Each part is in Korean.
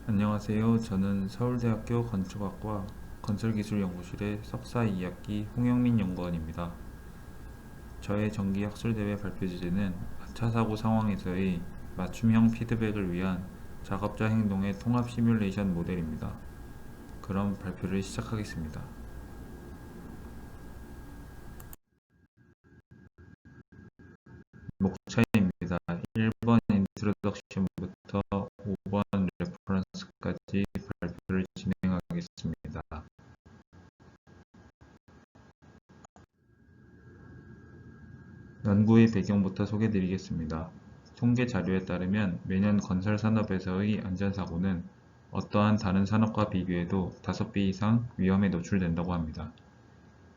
안녕하세요. 저는 서울대학교 건축학과 건설기술연구실의 석사 2학기 홍영민 연구원입니다. 저의 정기학술대회 발표 주제는 아차 사고 상황에서의 맞춤형 피드백을 위한 작업자 행동의 통합 시뮬레이션 모델입니다. 그럼 발표를 시작하겠습니다. 목차입니다. 1번 인트로덕션부터 5번 레퍼런스까지 발표를 진행하겠습니다. 연구의 배경부터 소개드리겠습니다. 통계 자료에 따르면 매년 건설 산업에서의 안전사고는 어떠한 다른 산업과 비교해도 5배 이상 위험에 노출된다고 합니다.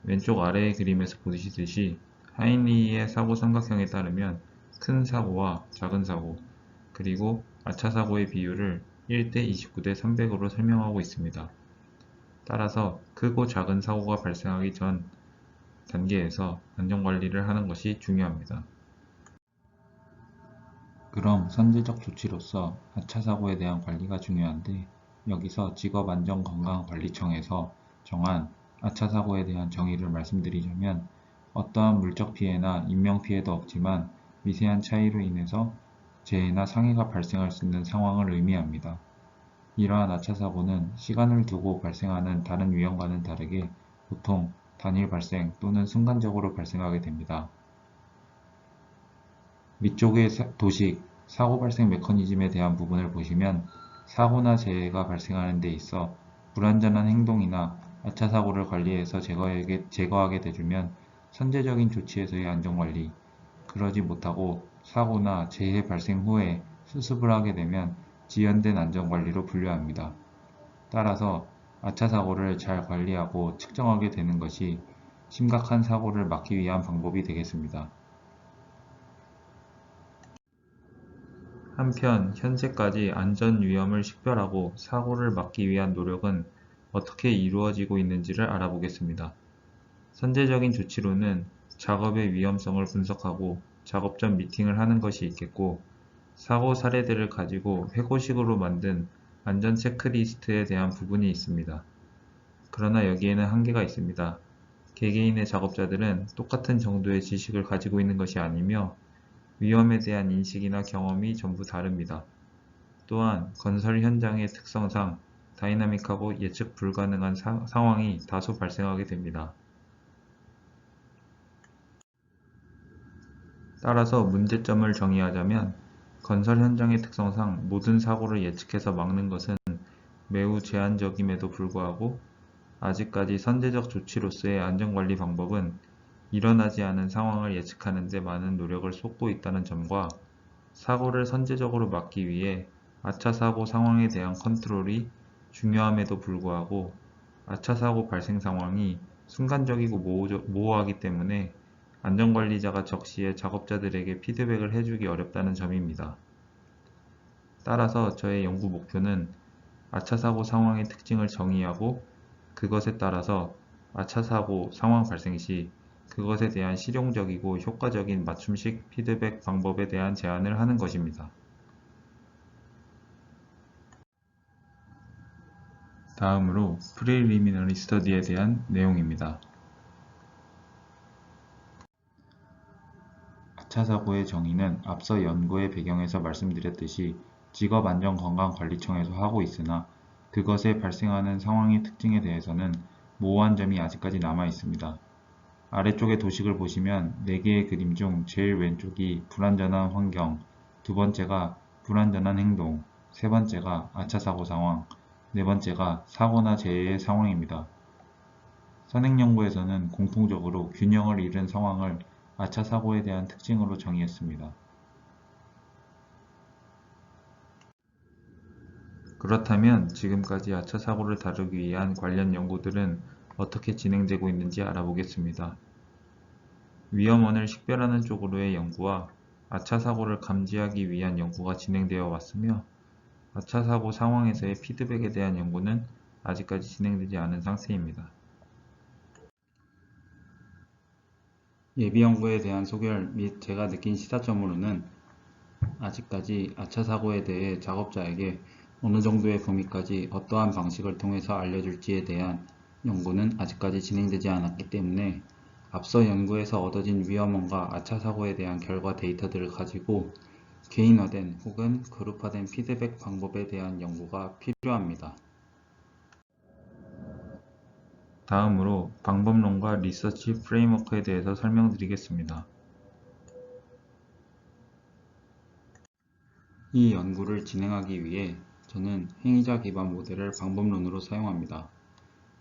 왼쪽 아래의 그림에서 보시듯이 하인리히의 사고 삼각형에 따르면 큰 사고와 작은 사고, 그리고 아차 사고의 비율을 1대 29대 300으로 설명하고 있습니다. 따라서 크고 작은 사고가 발생하기 전 단계에서 안전관리를 하는 것이 중요합니다. 그럼 선제적 조치로서 아차 사고에 대한 관리가 중요한데, 여기서 직업안전건강관리청에서 정한 아차 사고에 대한 정의를 말씀드리자면, 어떠한 물적 피해나 인명 피해도 없지만 미세한 차이로 인해서 재해나 상해가 발생할 수 있는 상황을 의미합니다. 이러한 아차 사고는 시간을 두고 발생하는 다른 위험과는 다르게 보통 단일 발생 또는 순간적으로 발생하게 됩니다. 위쪽의 도식, 사고 발생 메커니즘에 대한 부분을 보시면 사고나 재해가 발생하는 데 있어 불안전한 행동이나 아차 사고를 관리해서 제거하게 되주면 선제적인 조치에서의 안전관리, 그러지 못하고 사고나 재해 발생 후에 수습을 하게 되면 지연된 안전관리로 분류합니다. 따라서 아차 사고를 잘 관리하고 측정하게 되는 것이 심각한 사고를 막기 위한 방법이 되겠습니다. 한편 현재까지 안전 위험을 식별하고 사고를 막기 위한 노력은 어떻게 이루어지고 있는지를 알아보겠습니다. 선제적인 조치로는 작업의 위험성을 분석하고 작업 전 미팅을 하는 것이 있겠고, 사고 사례들을 가지고 회고식으로 만든 안전 체크리스트에 대한 부분이 있습니다. 그러나 여기에는 한계가 있습니다. 개개인의 작업자들은 똑같은 정도의 지식을 가지고 있는 것이 아니며 위험에 대한 인식이나 경험이 전부 다릅니다. 또한 건설 현장의 특성상 다이나믹하고 예측 불가능한 상황이 다소 발생하게 됩니다. 따라서 문제점을 정의하자면, 건설 현장의 특성상 모든 사고를 예측해서 막는 것은 매우 제한적임에도 불구하고 아직까지 선제적 조치로서의 안전관리 방법은 일어나지 않은 상황을 예측하는 데 많은 노력을 쏟고 있다는 점과, 사고를 선제적으로 막기 위해 아차 사고 상황에 대한 컨트롤이 중요함에도 불구하고 아차 사고 발생 상황이 순간적이고 모호하기 때문에 안전관리자가 적시에 작업자들에게 피드백을 해주기 어렵다는 점입니다. 따라서 저의 연구 목표는 아차 사고 상황의 특징을 정의하고, 그것에 따라서 아차 사고 상황 발생 시 그것에 대한 실용적이고 효과적인 맞춤식 피드백 방법에 대한 제안을 하는 것입니다. 다음으로 프리리미너리 스터디에 대한 내용입니다. 아차 사고의 정의는 앞서 연구의 배경에서 말씀드렸듯이 직업안전건강관리청에서 하고 있으나, 그것에 발생하는 상황의 특징에 대해서는 모호한 점이 아직까지 남아 있습니다. 아래쪽의 도식을 보시면 4개의 그림 중 제일 왼쪽이 불안전한 환경, 두 번째가 불안전한 행동, 세 번째가 아차 사고 상황, 네 번째가 사고나 재해의 상황입니다. 선행연구에서는 공통적으로 균형을 잃은 상황을 아차 사고에 대한 특징으로 정의했습니다. 그렇다면 지금까지 아차 사고를 다루기 위한 관련 연구들은 어떻게 진행되고 있는지 알아보겠습니다. 위험원을 식별하는 쪽으로의 연구와 아차 사고를 감지하기 위한 연구가 진행되어 왔으며, 아차 사고 상황에서의 피드백에 대한 연구는 아직까지 진행되지 않은 상태입니다. 예비 연구에 대한 소결 및 제가 느낀 시사점으로는 아직까지 아차 사고에 대해 작업자에게 어느 정도의 범위까지 어떠한 방식을 통해서 알려줄지에 대한 연구는 아직까지 진행되지 않았기 때문에 앞서 연구에서 얻어진 위험원과 아차 사고에 대한 결과 데이터들을 가지고 개인화된 혹은 그룹화된 피드백 방법에 대한 연구가 필요합니다. 다음으로 방법론과 리서치 프레임워크에 대해서 설명드리겠습니다. 이 연구를 진행하기 위해 저는 행위자 기반 모델을 방법론으로 사용합니다.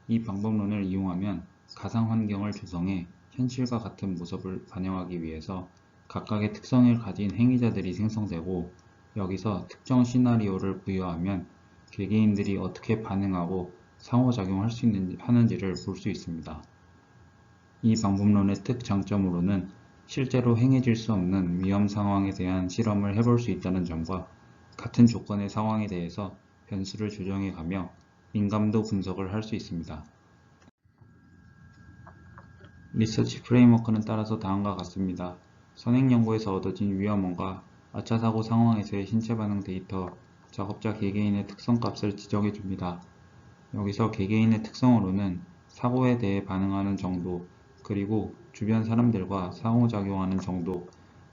이 방법론을 이용하면 가상 환경을 조성해 현실과 같은 모습을 반영하기 위해서 각각의 특성을 가진 행위자들이 생성되고, 여기서 특정 시나리오를 부여하면 개개인들이 어떻게 반응하고 상호작용할 수 하는지를 볼 수 있습니다. 이 방법론의 특장점으로는 실제로 행해질 수 없는 위험 상황에 대한 실험을 해볼 수 있다는 점과 같은 조건의 상황에 대해서 변수를 조정해 가며 민감도 분석을 할 수 있습니다. 리서치 프레임워크는 따라서 다음과 같습니다. 선행 연구에서 얻어진 위험원과 아차 사고 상황에서의 신체 반응 데이터, 작업자 개개인의 특성값을 지정해 줍니다. 여기서 개개인의 특성으로는 사고에 대해 반응하는 정도, 그리고 주변 사람들과 상호작용하는 정도,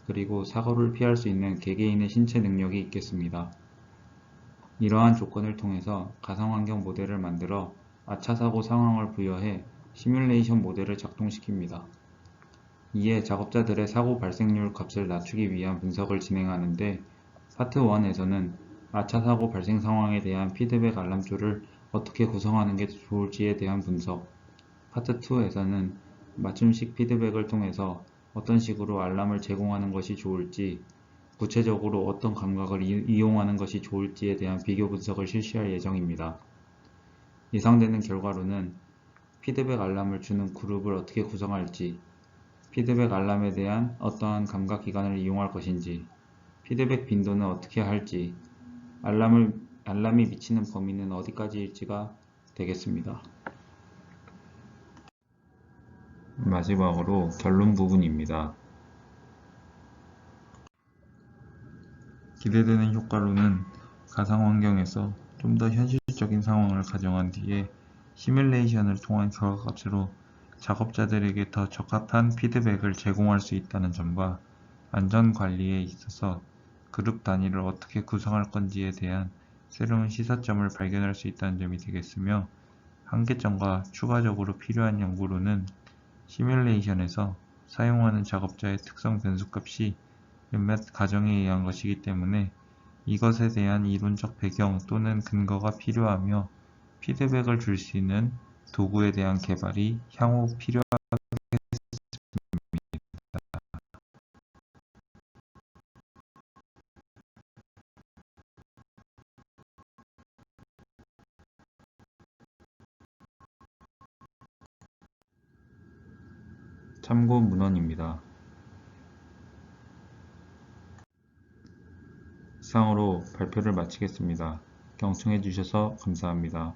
그리고 사고를 피할 수 있는 개개인의 신체 능력이 있겠습니다. 이러한 조건을 통해서 가상환경 모델을 만들어 아차 사고 상황을 부여해 시뮬레이션 모델을 작동시킵니다. 이에 작업자들의 사고 발생률 값을 낮추기 위한 분석을 진행하는데, 파트 1에서는 아차 사고 발생 상황에 대한 피드백 알람줄을 어떻게 구성하는 게 좋을지에 대한 분석, 파트 2에서는 맞춤식 피드백을 통해서 어떤 식으로 알람을 제공하는 것이 좋을지, 구체적으로 어떤 감각을 이용하는 것이 좋을지에 대한 비교 분석을 실시할 예정입니다. 예상되는 결과로는 피드백 알람을 주는 그룹을 어떻게 구성할지, 피드백 알람에 대한 어떠한 감각 기관을 이용할 것인지, 피드백 빈도는 어떻게 할지, 알람이 미치는 범위는 어디까지일지가 되겠습니다. 마지막으로 결론 부분입니다. 기대되는 효과로는 가상 환경에서 좀 더 현실적인 상황을 가정한 뒤에 시뮬레이션을 통한 결과값으로 작업자들에게 더 적합한 피드백을 제공할 수 있다는 점과, 안전 관리에 있어서 그룹 단위를 어떻게 구성할 건지에 대한 새로운 시사점을 발견할 수 있다는 점이 되겠으며, 한계점과 추가적으로 필요한 연구로는 시뮬레이션에서 사용하는 작업자의 특성 변수값이 몇몇 가정에 의한 것이기 때문에 이것에 대한 이론적 배경 또는 근거가 필요하며, 피드백을 줄 수 있는 도구에 대한 개발이 향후 필요하겠습니다. 참고 문헌입니다. 이상으로 발표를 마치겠습니다. 경청해 주셔서 감사합니다.